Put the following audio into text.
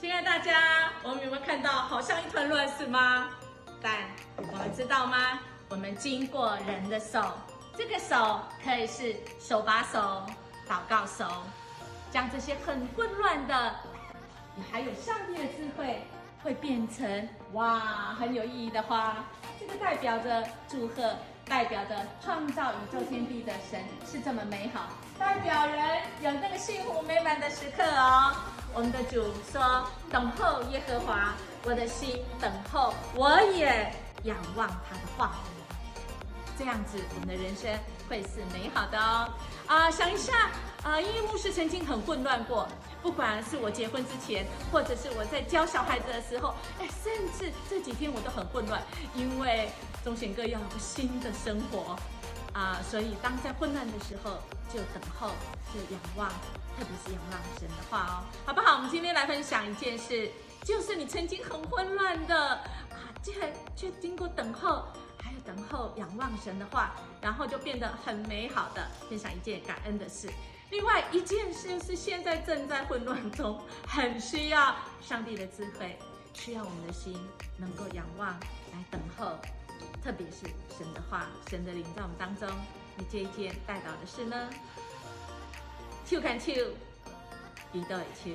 亲爱的大家，我们有没有看到好像一团乱是吗？但我们知道吗？我们经过人的手，这个手可以是手把手、祷告手，将这些很混乱的，还有上帝的智慧，会变成哇很有意义的花。这个代表着祝贺，代表着创造宇宙天地的神是这么美好，代表人有那个幸福美满的时刻哦。我们的主说：“等候耶和华，我的心等候，我也仰望他的话。”这样子，我们的人生会是美好的哦。想一下，因为牧师曾经很混乱过，不管是我结婚之前，或者是我在教小孩子的时候，甚至这几天我都很混乱，因为钟贤哥要有个新的生活所以当在混乱的时候，就等候，就仰望，特别是仰望神的话哦，好不好？我们今天来分享一件事，就是你曾经很混乱的却经过等候。还有等候仰望神的话，然后就变得很美好的分享一件感恩的事。另外一件事是现在正在混乱中，很需要上帝的智慧，需要我们的心能够仰望来等候，特别是神的话、神的灵在我们当中。你这一天带到的是呢？手牵手，祈祷的手。